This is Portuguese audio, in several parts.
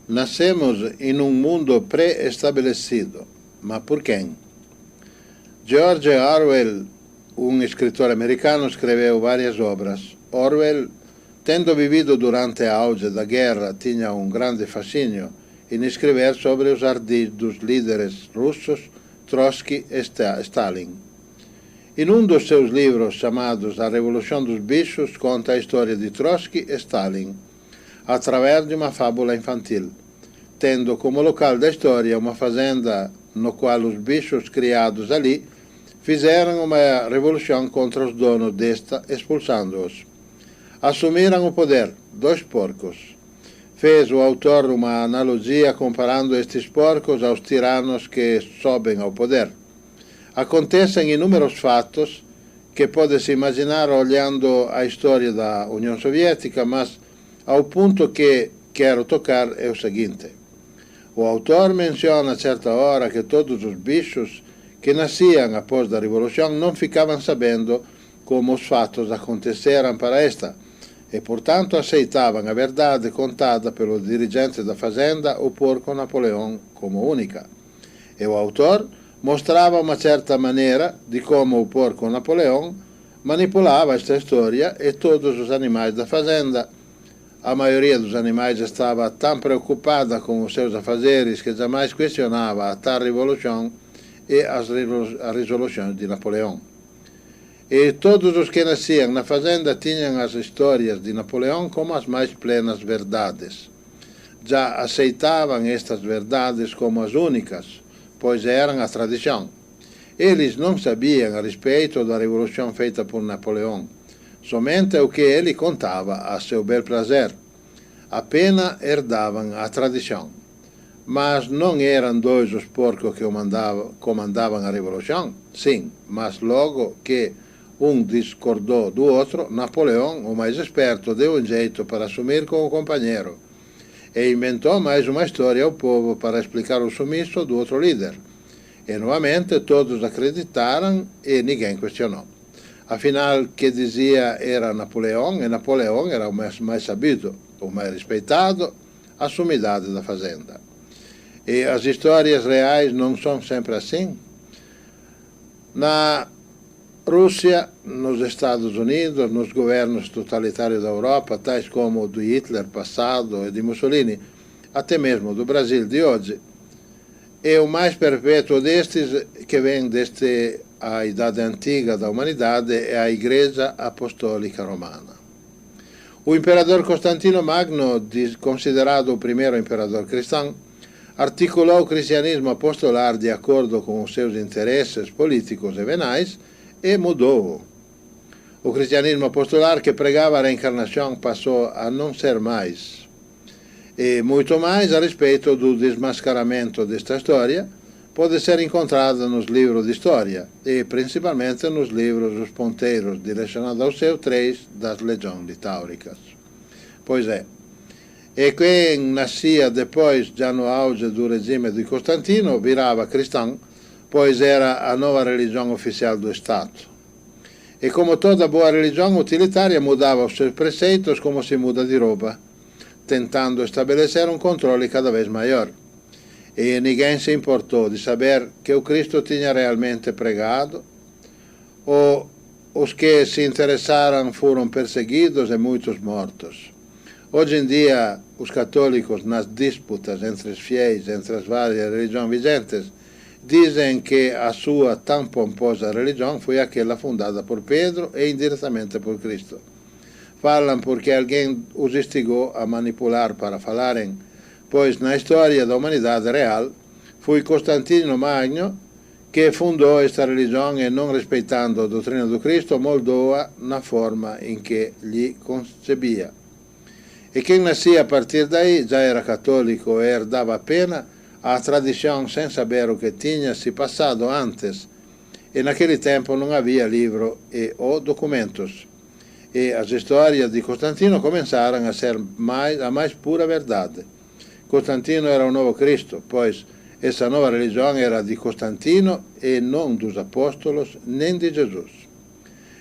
Nascemos em um mundo pré-estabelecido, mas por quem? George Orwell, um escritor americano, escreveu várias obras. Orwell, tendo vivido durante a auge da guerra, tinha um grande fascínio em escrever sobre os ardis dos líderes russos Trotsky e Stalin. Em um dos seus livros, chamados A Revolução dos Bichos, conta a história de Trotsky e Stalin, através de uma fábula infantil, tendo como local da história uma fazenda no qual os bichos criados ali fizeram uma revolução contra os donos desta, expulsando-os. Assumiram o poder, 2 porcos. Fez o autor uma analogia comparando estes porcos aos tiranos que sobem ao poder. Acontecem inúmeros fatos que pode-se imaginar olhando a história da União Soviética, mas ao ponto que quero tocar é o seguinte. O autor menciona a certa hora que todos os bichos que nasciam após a Revolução não ficavam sabendo como os fatos aconteceram para esta, e portanto aceitavam a verdade contada pelo dirigente da fazenda, o porco Napoleão, como única. E o autor mostrava uma certa maneira de como o porco Napoleão manipulava esta história e todos os animais da fazenda. A maioria dos animais estava tão preocupada com os seus afazeres que jamais questionava a tal revolução e as resoluções de Napoleão. E todos os que nasciam na fazenda tinham as histórias de Napoleão como as mais plenas verdades. Já aceitavam estas verdades como as únicas, pois eram a tradição. Eles não sabiam a respeito da revolução feita por Napoleão, somente o que ele contava a seu bel prazer. Apenas herdavam a tradição. Mas não eram 2 os porcos que comandavam a revolução? Sim, mas logo que um discordou do outro, Napoleão, o mais esperto, deu um jeito para assumir com o companheiro e inventou mais uma história ao povo para explicar o sumiço do outro líder. E novamente todos acreditaram e ninguém questionou. Afinal, que dizia era Napoleão, e Napoleão era o mais sabido, o mais respeitado, a sumidade da fazenda. E as histórias reais não são sempre assim? Na Rússia, nos Estados Unidos, nos governos totalitários da Europa, tais como o de Hitler passado e de Mussolini, até mesmo do Brasil de hoje, é o mais perpétuo destes que vem desde a Idade Antiga da humanidade é a Igreja Apostólica Romana. O imperador Constantino Magno, considerado o primeiro imperador cristão, articulou o cristianismo apostolar de acordo com os seus interesses políticos e venais e mudou-o. O cristianismo apostolar que pregava a reencarnação passou a não ser mais. E muito mais a respeito do desmascaramento desta história pode ser encontrada nos livros de história e principalmente nos livros Os Ponteiros, direcionados ao seu 3 das Legiões Litáuricas. Pois é. E quem nascia depois, já no auge do regime de Constantino, virava cristão, pois era a nova religião oficial do Estado. E como toda boa religião utilitária, mudava os seus preceitos como se muda de roupa, tentando estabelecer um controle cada vez maior. E ninguém se importou de saber que o Cristo tinha realmente pregado, ou os que se interessaram foram perseguidos e muitos mortos. Hoje em dia, os católicos, nas disputas entre os fiéis, entre as várias religiões vigentes, dizem que a sua tão pomposa religião foi aquela fundada por Pedro e indiretamente por Cristo. Falam porque alguém os instigou a manipular para falarem, pois na história da humanidade real foi Constantino Magno que fundou esta religião e, não respeitando a doutrina do Cristo, moldou-a na forma em que lhe concebia. E quem nascia a partir daí já era católico e herdava apenas a tradição sem saber o que tinha se passado antes. E naquele tempo não havia livro ou documentos. E as histórias de Constantino começaram a ser a mais pura verdade. Constantino era o novo Cristo, pois essa nova religião era de Constantino e não dos apóstolos nem de Jesus.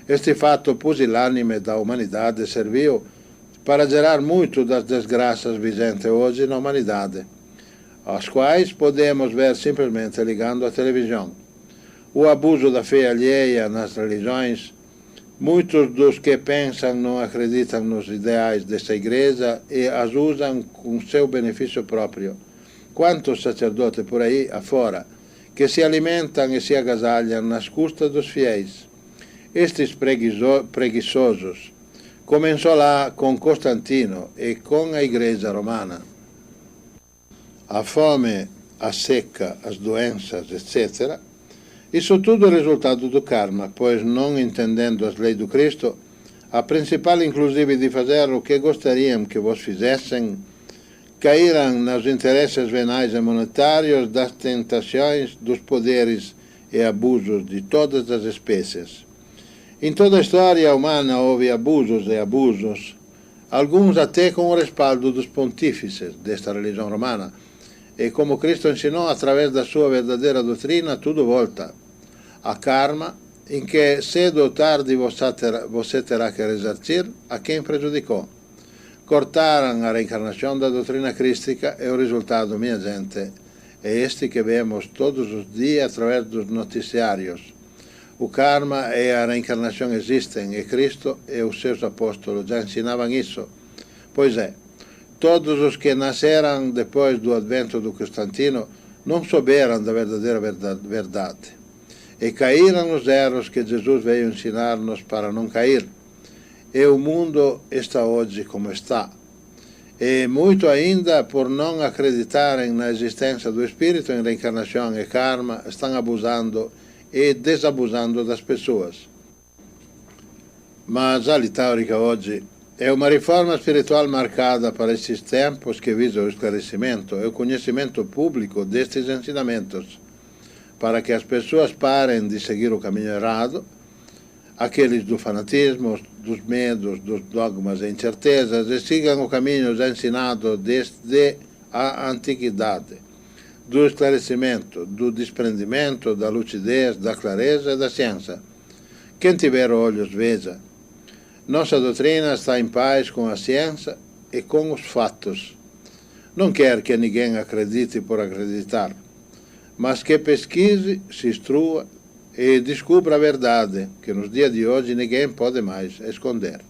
Este fato pusilânime da humanidade serviu para gerar muito das desgraças vigentes hoje na humanidade, as quais podemos ver simplesmente ligando a televisão. O abuso da fé alheia nas religiões. Muitos dos que pensam não acreditam nos ideais dessa igreja e as usam com seu benefício próprio. Quantos sacerdotes por aí afora que se alimentam e se agasalham nas custas dos fiéis. Estes preguiçosos começou lá com Constantino e com a igreja romana. A fome, a seca, as doenças, etc., isso tudo é resultado do karma, pois, não entendendo as leis do Cristo, a principal inclusive de fazer o que gostariam que vos fizessem, caíram nos interesses venais e monetários, das tentações, dos poderes e abusos de todas as espécies. Em toda a história humana houve abusos e abusos, alguns até com o respaldo dos pontífices desta religião romana, e como Cristo ensinou através da sua verdadeira doutrina, tudo volta a karma, em que cedo ou tarde você terá que ressarcir a quem prejudicou. Cortaram a reencarnação da doutrina crística e o resultado, minha gente, é este que vemos todos os dias através dos noticiários. O karma e a reencarnação existem, e Cristo e os seus apóstolos já ensinavam isso. Pois é, todos os que nasceram depois do advento do Constantino não souberam da verdadeira verdade e caíram nos erros que Jesus veio ensinar-nos para não cair. E o mundo está hoje como está. E muito ainda por não acreditarem na existência do espírito em reencarnação e karma, estão abusando e desabusando das pessoas. Mas a litáurica hoje é uma reforma espiritual marcada para esses tempos que visa o esclarecimento e o conhecimento público destes ensinamentos, para que as pessoas parem de seguir o caminho errado, aqueles do fanatismo, dos medos, dos dogmas e incertezas, e sigam o caminho já ensinado desde a antiguidade, do esclarecimento, do desprendimento, da lucidez, da clareza e da ciência. Quem tiver olhos, veja. Nossa doutrina está em paz com a ciência e com os fatos. Não quer que ninguém acredite por acreditar, mas que pesquise, se instrua e descubra a verdade, que nos dias de hoje ninguém pode mais esconder.